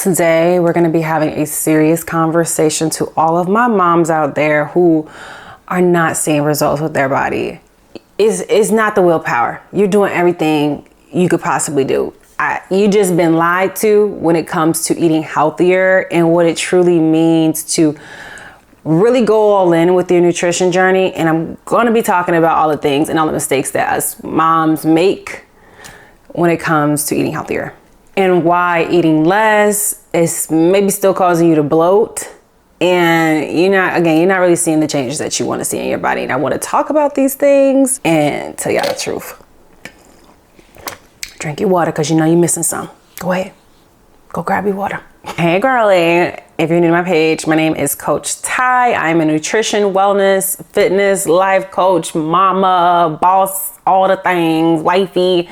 Today, we're going to be having a serious conversation to all of my moms out there who are not seeing results with their body. It's not the willpower. You're doing everything you could possibly do. You just been lied to when it comes to eating healthier and what it truly means to really go all in with your nutrition journey. And I'm going to be talking about all the things and all the mistakes that us moms make when it comes to eating healthier, and why eating less is maybe still causing you to bloat. And you're not really seeing the changes that you want to see in your body. And I want to talk about these things and tell y'all the truth. Drink your water because you know you're missing some. Go ahead. Go grab your water. Hey, girlie. If you're new to my page, my name is Coach Ty. I'm a nutrition, wellness, fitness, life coach, mama, boss, all the things, wifey.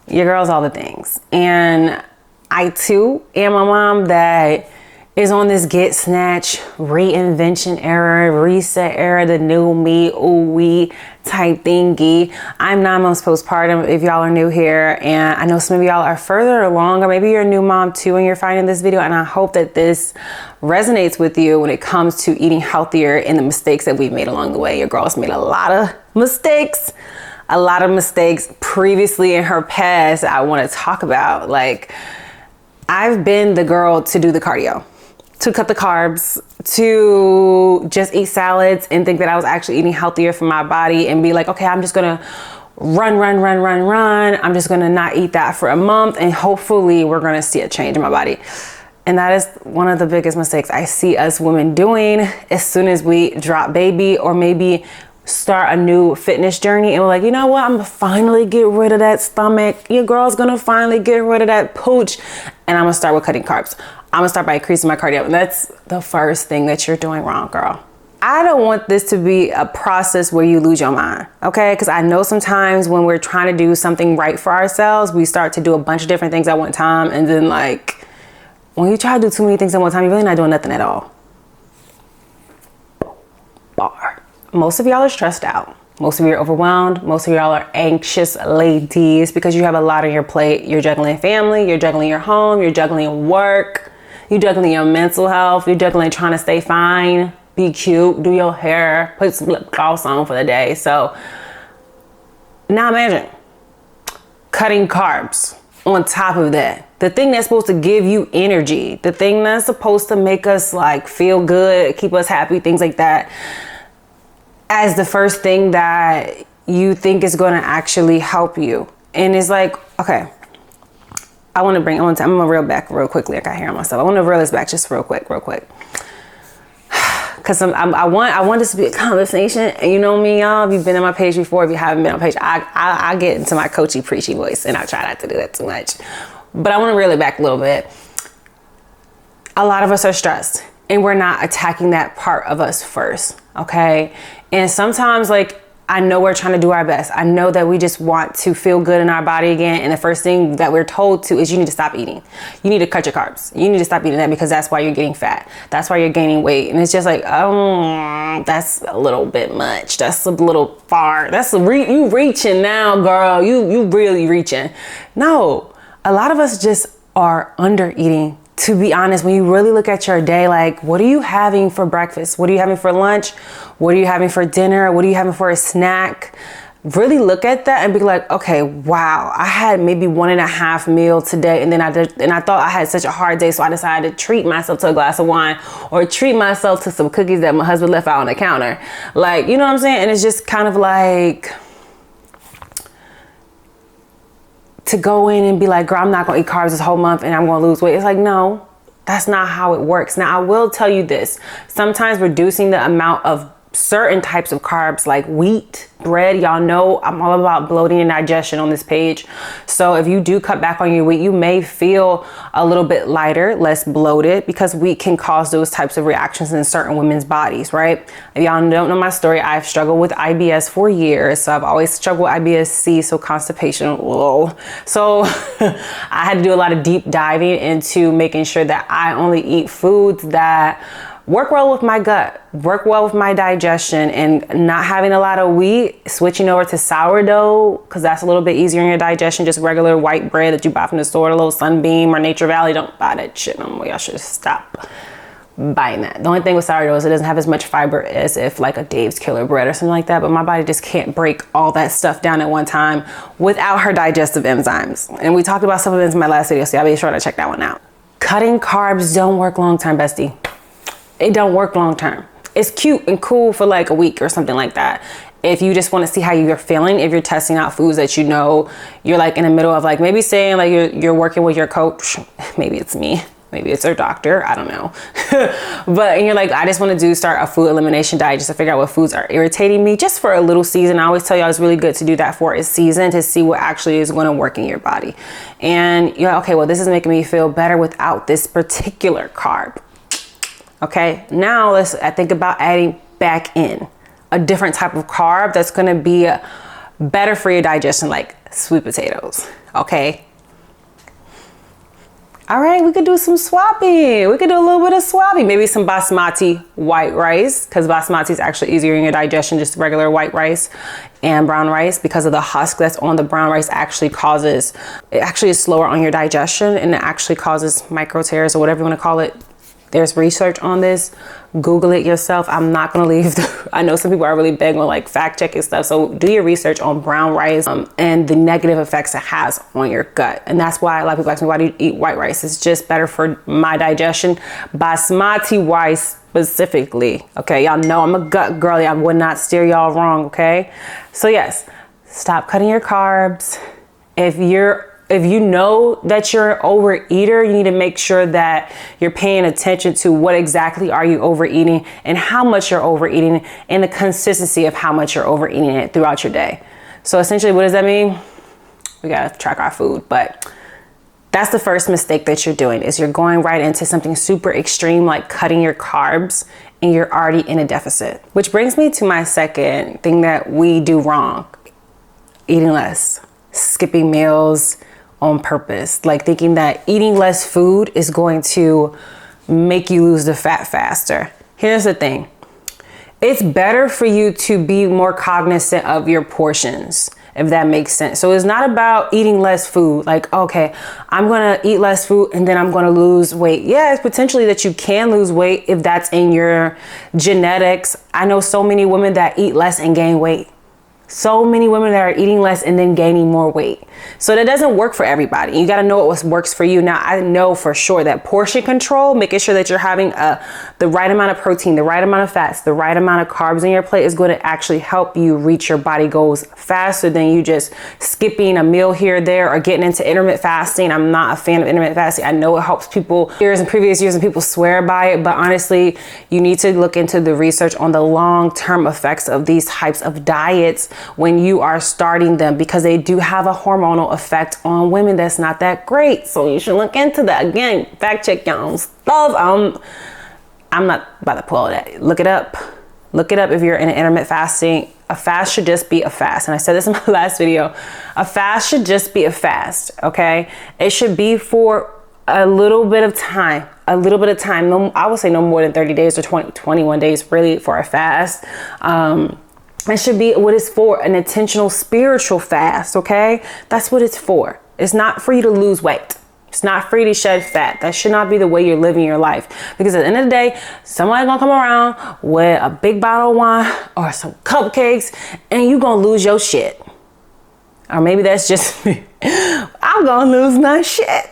Your girl's all the things. And I too am a mom that is on this get snatched, reinvention era, reset era, the new me, ooh wee type thingy. I'm 9 months postpartum if y'all are new here, and I know some of y'all are further along, or maybe you're a new mom too and you're finding this video, and I hope that this resonates with you when it comes to eating healthier and the mistakes that we've made along the way. Your girl's made a lot of mistakes previously in her past I want to talk about. Like, I've been the girl to do the cardio, to cut the carbs, to just eat salads and think that I was actually eating healthier for my body and be like, okay, I'm just gonna run. I'm just gonna not eat that for a month and hopefully we're gonna see a change in my body. And that is one of the biggest mistakes I see us women doing as soon as we drop baby or maybe start a new fitness journey. And we're like, you know what? I'm gonna finally get rid of that stomach. Your girl's gonna finally get rid of that pooch. And I'm gonna start with cutting carbs. I'm gonna start by increasing my cardio. And that's the first thing that you're doing wrong, girl. I don't want this to be a process where you lose your mind, okay? Because I know sometimes when we're trying to do something right for ourselves, we start to do a bunch of different things at one time. And then like, when you try to do too many things at one time, you're really not doing nothing at all. Bar. Most of y'all are stressed out. Most of you are overwhelmed. Most of y'all are anxious ladies because you have a lot on your plate. You're juggling family, you're juggling your home, you're juggling work, you're juggling your mental health, you're juggling trying to stay fine, be cute, do your hair, put some lip gloss on for the day. So now imagine cutting carbs on top of that. The thing that's supposed to give you energy, the thing that's supposed to make us like feel good, keep us happy, things like that, as the first thing that you think is going to actually help you. And it's like, okay, I'm gonna reel back real quickly. I got hair on myself. I want to reel this back just real quick. Cause I want this to be a conversation. And you know me, y'all, if you've been on my page before, if you haven't been on my page, I get into my coachy, preachy voice and I try not to do that too much. But I want to reel it back a little bit. A lot of us are stressed and we're not attacking that part of us first, okay? And sometimes, like, I know we're trying to do our best. I know that we just want to feel good in our body again. And the first thing that we're told to is you need to stop eating. You need to cut your carbs. You need to stop eating that because that's why you're getting fat. That's why you're gaining weight. And it's just like, oh, that's a little bit much. That's a little far. You reaching now, girl. You really reaching. No, a lot of us just are under eating. To be honest, when you really look at your day, like, what are you having for breakfast? What are you having for lunch? What are you having for dinner? What are you having for a snack? Really look at that and be like, okay, wow, I had maybe 1.5 meals today. And then I thought I had such a hard day. So I decided to treat myself to a glass of wine or treat myself to some cookies that my husband left out on the counter. Like, you know what I'm saying? And it's just kind of like, to go in and be like, girl, I'm not gonna eat carbs this whole month and I'm gonna lose weight. It's like, no, that's not how it works. Now, I will tell you this. Sometimes reducing the amount of certain types of carbs like wheat, bread, y'all know I'm all about bloating and digestion on this page. So if you do cut back on your wheat, you may feel a little bit lighter, less bloated, because wheat can cause those types of reactions in certain women's bodies, right? If y'all don't know my story, I've struggled with IBS for years. So I've always struggled with IBS-C, so constipation, whoa. So I had to do a lot of deep diving into making sure that I only eat foods that work well with my gut, work well with my digestion, and not having a lot of wheat, switching over to sourdough, because that's a little bit easier in your digestion. Just regular white bread that you buy from the store, a little Sunbeam or Nature Valley. Don't buy that shit no more. Y'all should stop buying that. The only thing with sourdough is it doesn't have as much fiber as if like a Dave's Killer bread or something like that, but my body just can't break all that stuff down at one time without her digestive enzymes. And we talked about supplements in my last video, so y'all be sure to check that one out. Cutting carbs don't work long term, bestie. It don't work long term. It's cute and cool for like a week or something like that. If you just want to see how you're feeling, if you're testing out foods that you know you're like in the middle of, like maybe saying like you're working with your coach, maybe it's me, maybe it's their doctor, I don't know. But and you're like, I just want to start a food elimination diet just to figure out what foods are irritating me just for a little season. I always tell y'all it's really good to do that for a season to see what actually is going to work in your body. And you're like, okay, well, this is making me feel better without this particular carb. Okay, now I think about adding back in a different type of carb that's going to be better for your digestion, like sweet potatoes. Okay. All right, we could do some swapping. We could do a little bit of swapping. Maybe some basmati white rice, because basmati is actually easier in your digestion, just regular white rice and brown rice, because of the husk that's on the brown rice it actually is slower on your digestion, and it actually causes micro tears or whatever you want to call it. There's research on this. Google it yourself. I'm not going to leave. I know some people are really big on like fact checking stuff. So do your research on brown rice and the negative effects it has on your gut. And that's why a lot of people ask me, why do you eat white rice? It's just better for my digestion. Basmati rice specifically. Okay. Y'all know I'm a gut girlie. I would not steer y'all wrong. Okay. So yes, stop cutting your carbs. If you know that you're an overeater, you need to make sure that you're paying attention to what exactly are you overeating and how much you're overeating and the consistency of how much you're overeating it throughout your day. So essentially, what does that mean? We got to track our food, but that's the first mistake that you're doing is you're going right into something super extreme, like cutting your carbs, and you're already in a deficit. Which brings me to my second thing that we do wrong: eating less, skipping meals on purpose, like thinking that eating less food is going to make you lose the fat faster. Here's the thing. It's better for you to be more cognizant of your portions, if that makes sense. So it's not about eating less food. Like, okay, I'm going to eat less food and then I'm going to lose weight. Yeah, it's potentially that you can lose weight if that's in your genetics. I know so many women that eat less and gain weight. So many women that are eating less and then gaining more weight. So that doesn't work for everybody. You got to know what works for you. Now, I know for sure that portion control, making sure that you're having the right amount of protein, the right amount of fats, the right amount of carbs in your plate is going to actually help you reach your body goals faster than you just skipping a meal here or there or getting into intermittent fasting. I'm not a fan of intermittent fasting. I know it helps people previous years and people swear by it, but honestly, you need to look into the research on the long-term effects of these types of diets when you are starting them, because they do have a hormonal effect on women that's not that great. So you should look into that. Again, fact check y'all stuff. I'm not about to pull that. Look it up. Look it up if you're in an intermittent fasting. A fast should just be a fast. And I said this in my last video. A fast should just be a fast, okay? It should be for a little bit of time. A little bit of time. No, I would say no more than 30 days or 21 days really for a fast. It should be what it's for, an intentional spiritual fast, okay? That's what it's for. It's not for you to lose weight. It's not for you to shed fat. That should not be the way you're living your life. Because at the end of the day, somebody's gonna come around with a big bottle of wine or some cupcakes and you're gonna lose your shit. Or maybe that's just me. I'm gonna lose my shit.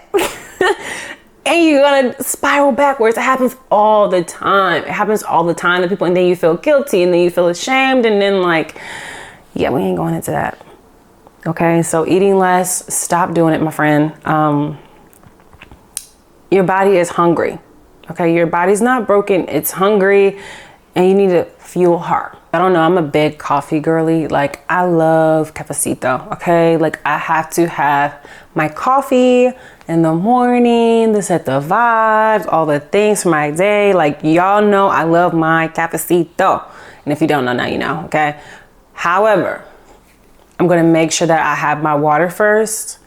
And you're gonna spiral backwards. It happens all the time. It happens all the time to people, and then you feel guilty, and then you feel ashamed, and then like, yeah, we ain't going into that. Okay, so eating less, stop doing it, my friend. Your body is hungry. Okay, your body's not broken, it's hungry, and you need to fuel her. I don't know, I'm a big coffee girly. Like, I love cafecito, okay? Like, I have to have my coffee in the morning to set the vibes, all the things for my day. Like, y'all know I love my cafecito. And if you don't know, now you know, okay? However, I'm gonna make sure that I have my water first.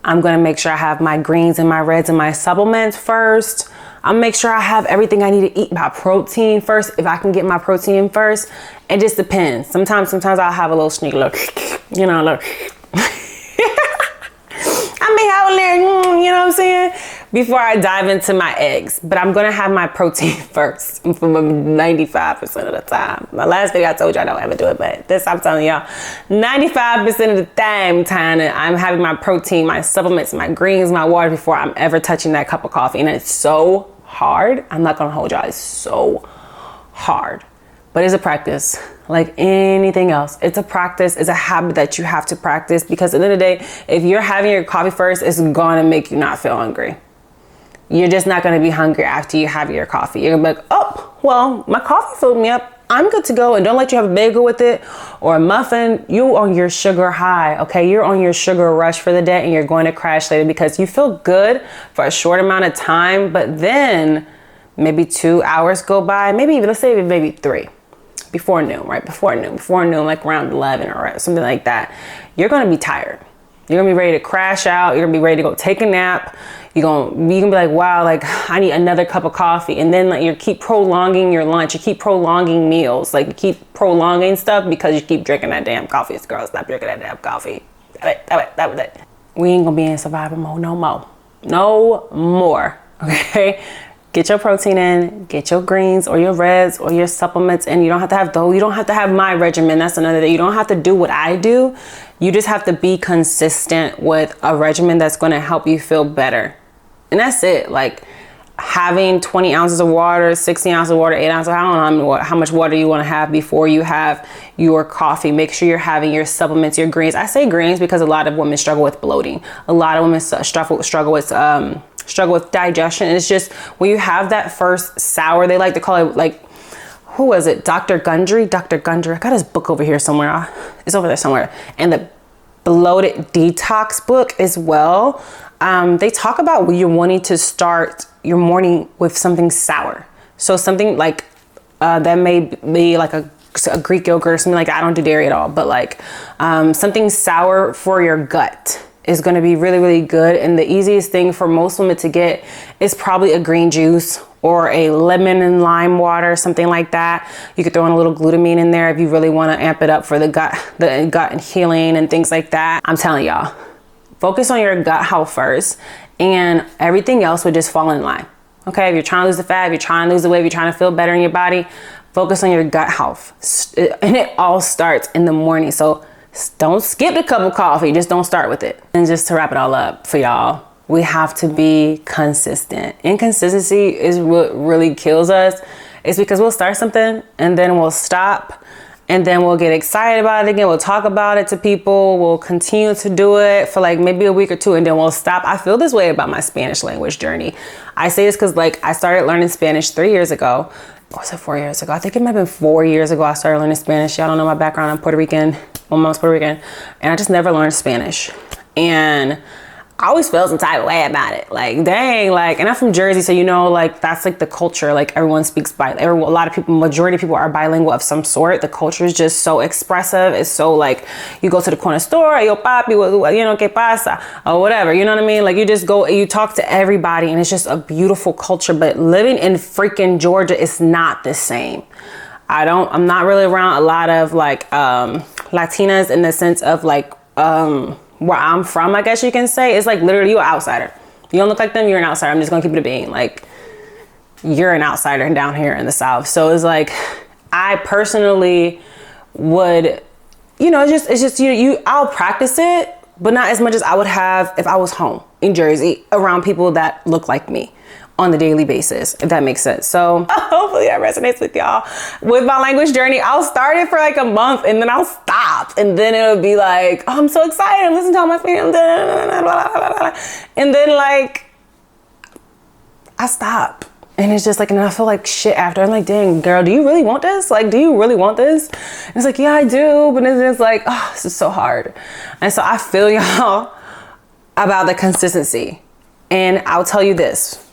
I'm gonna make sure I have my greens and my reds and my supplements first. I'll make sure I have everything I need to eat. My protein first, if I can get my protein first. It just depends. Sometimes I'll have a little sneak look, you know, look. I may have a little, you know what I'm saying? Before I dive into my eggs. But I'm gonna have my protein first for 95% of the time. My last video I told you I don't ever do it, but this I'm telling y'all, 95% of the time I'm having my protein, my supplements, my greens, my water before I'm ever touching that cup of coffee. And it's so hard. I'm not gonna hold y'all, it's so hard. But it's a practice, like anything else. It's a practice, it's a habit that you have to practice, because at the end of the day, if you're having your coffee first, it's gonna make you not feel hungry. You're just not gonna be hungry after you have your coffee. You're gonna be like, oh, well, my coffee filled me up. I'm good to go. And don't let you have a bagel with it or a muffin. You on your sugar high, okay? You're on your sugar rush for the day, and you're going to crash later because you feel good for a short amount of time, but then maybe 2 hours go by, maybe, let's say maybe 3. Before noon, right? Before noon, like around 11 or something like that. You're gonna be tired. You're gonna be ready to crash out. You're gonna be ready to go take a nap. You're gonna be like, wow, like I need another cup of coffee. And then like you keep prolonging your lunch. You keep prolonging meals. Like you keep prolonging stuff because you keep drinking that damn coffee. Girl, stop drinking that damn coffee. That was it. We ain't gonna be in survival mode no more. No more, okay? Get your protein in, get your greens or your reds or your supplements, and you don't have to have those. You don't have to have my regimen. That's another thing. You don't have to do what I do. You just have to be consistent with a regimen that's going to help you feel better. And that's it. Like having 20 ounces of water, 16 ounces of water, 8 ounces. I don't know how much water you want to have before you have your coffee. Make sure you're having your supplements, your greens. I say greens because a lot of women struggle with bloating. A lot of women struggle with digestion. It's just when you have that first sour, they like to call it, like, who was it? Dr. Gundry. I got his book over here somewhere. It's over there somewhere. And the bloated detox book as well. They talk about when you're wanting to start your morning with something sour. So something like that may be like a Greek yogurt or something like that. I don't do dairy at all, but like something sour for your gut is going to be really, really good. And the easiest thing for most women to get is probably a green juice or a lemon and lime water, something like that. You could throw in a little glutamine in there if you really want to amp it up for the gut and healing and things like that. I'm telling y'all, focus on your gut health first, and everything else would just fall in line. Okay, if you're trying to lose the fat, if you're trying to lose the weight, if you're trying to feel better in your body, focus on your gut health. And it all starts in the morning. So don't skip the cup of coffee, just don't start with it. And just to wrap it all up for y'all, we have to be consistent. Inconsistency is what really kills us. It's because we'll start something and then we'll stop, and then we'll get excited about it again. We'll talk about it to people. We'll continue to do it for like maybe a week or two, and then we'll stop. I feel this way about my Spanish language journey. I say this because like I started learning Spanish 3 years ago. Or was it 4 years ago? I think it might have been 4 years ago I started learning Spanish. Y'all don't know my background. I'm Puerto Rican. My mom's Puerto Rican. And I just never learned Spanish. And I always felt some type of way about it. Like, dang, like, and I'm from Jersey, so you know, like, that's like the culture. Like, everyone speaks a lot of people, majority of people are bilingual of some sort. The culture is just so expressive. It's so like, you go to the corner store, yo papi, you know, que pasa, or whatever. You know what I mean? Like, you just go, you talk to everybody, and it's just a beautiful culture. But living in freaking Georgia is not the same. I'm not really around a lot of like Latinas in the sense of like, where I'm from, I guess you can say. It's like literally you're an outsider. You don't look like them, you're an outsider. I'm just gonna keep it a being. Like, you're an outsider down here in the South. So it's like, I personally would, you know, it's just I'll practice it, but not as much as I would have if I was home in Jersey around people that look like me on the daily basis, if that makes sense. So hopefully that resonates with y'all. With my language journey, I'll start it for like a month and then I'll stop. And then it'll be like, oh, I'm so excited. I'm listening to all my friends. And then like, I stop. And it's just like, and I feel like shit after. I'm like, dang, girl, do you really want this? Like, do you really want this? And it's like, yeah, I do. But it's just like, oh, this is so hard. And so I feel y'all about the consistency. And I'll tell you this.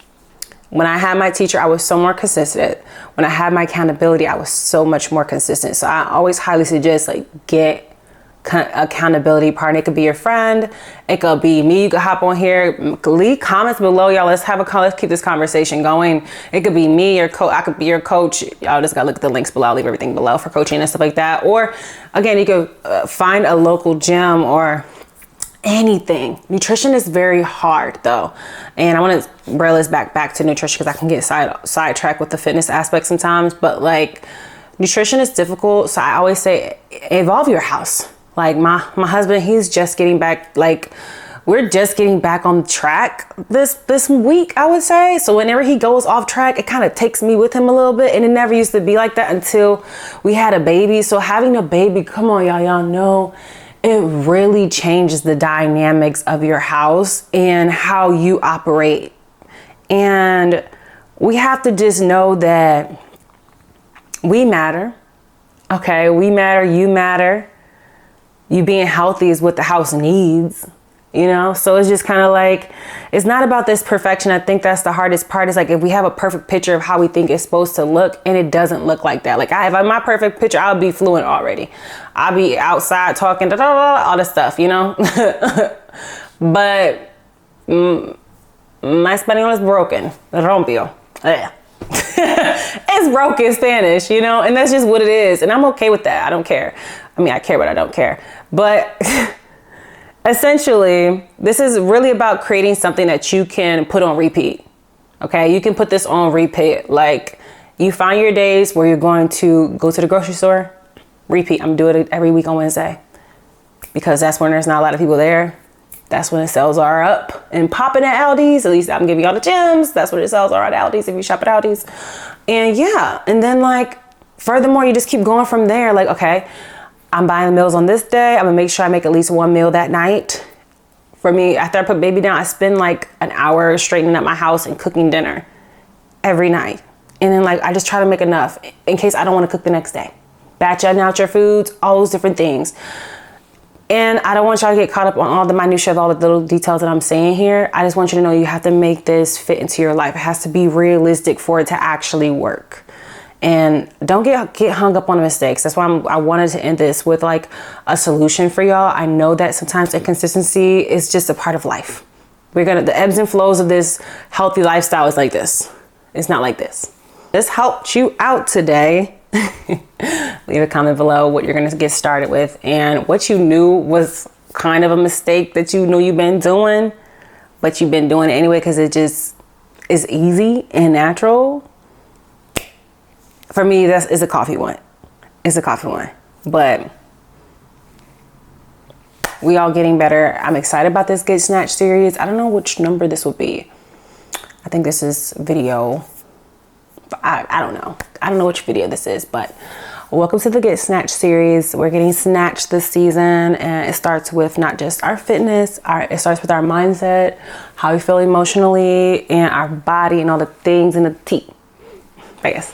When I had my teacher, I was so more consistent. When I had my accountability, I was so much more consistent. So I always highly suggest like get accountability partner. It could be your friend. It could be me. You could hop on here, leave comments below, y'all. Let's keep this conversation going. It could be me, your coach. I could be your coach. Y'all just gotta look at the links below. I'll leave everything below for coaching and stuff like that. Or again, you could find a local gym or anything. Nutrition is very hard though. And I want to reel this back to nutrition because I can get sidetracked with the fitness aspect sometimes. But like, nutrition is difficult. So I always say, evolve your house. Like my husband, he's just getting back, like we're just getting back on track this week, I would say. So whenever he goes off track, it kind of takes me with him a little bit. And it never used to be like that until we had a baby. So having a baby, come on, y'all know, it really changes the dynamics of your house and how you operate. And we have to just know that we matter. Okay, we matter, you matter. You being healthy is what the house needs, you know? So it's just kind of like, it's not about this perfection. I think that's the hardest part. Is like, if we have a perfect picture of how we think it's supposed to look and it doesn't look like that. Like if I have my perfect picture, I'll be fluent already. I'll be outside talking, all this stuff, you know? But my español is broken. Rompió. Yeah. It's broken Spanish, you know, and that's just what it is. And I'm okay with that. I don't care. I mean, I care, but I don't care. But essentially, this is really about creating something that you can put on repeat. Okay, you can put this on repeat. Like you find your days where you're going to go to the grocery store, repeat. I'm doing it every week on Wednesday because that's when there's not a lot of people there. That's when the sales are up and popping at Aldi's. At least I'm giving y'all the gems. That's what the sales are at Aldi's if you shop at Aldi's. And yeah, and then like, furthermore, you just keep going from there. Like, okay, I'm buying the meals on this day. I'm gonna make sure I make at least one meal that night. For me, after I put baby down, I spend like an hour straightening up my house and cooking dinner every night. And then like, I just try to make enough in case I don't want to cook the next day. Batching out your foods, all those different things. And I don't want y'all to get caught up on all the minutiae of all the little details that I'm saying here. I just want you to know you have to make this fit into your life. It has to be realistic for it to actually work. And don't get hung up on the mistakes. That's why I wanted to end this with like a solution for y'all. I know that sometimes inconsistency is just a part of life. The ebbs and flows of this healthy lifestyle is like this. It's not like this. This helped you out today. Leave a comment below what you're going to get started with and what you knew was kind of a mistake that you knew you've been doing, but you've been doing it anyway because it just is easy and natural. For me, is a coffee one. It's a coffee one. But we all getting better. I'm excited about this Get Snatched series. I don't know which number this will be. I think this is video. I don't know. I don't know which video this is, but welcome to the Get Snatched series. We're getting snatched this season, and it starts with not just our fitness. It starts with our mindset, how we feel emotionally, and our body, and all the things in the tea. I guess.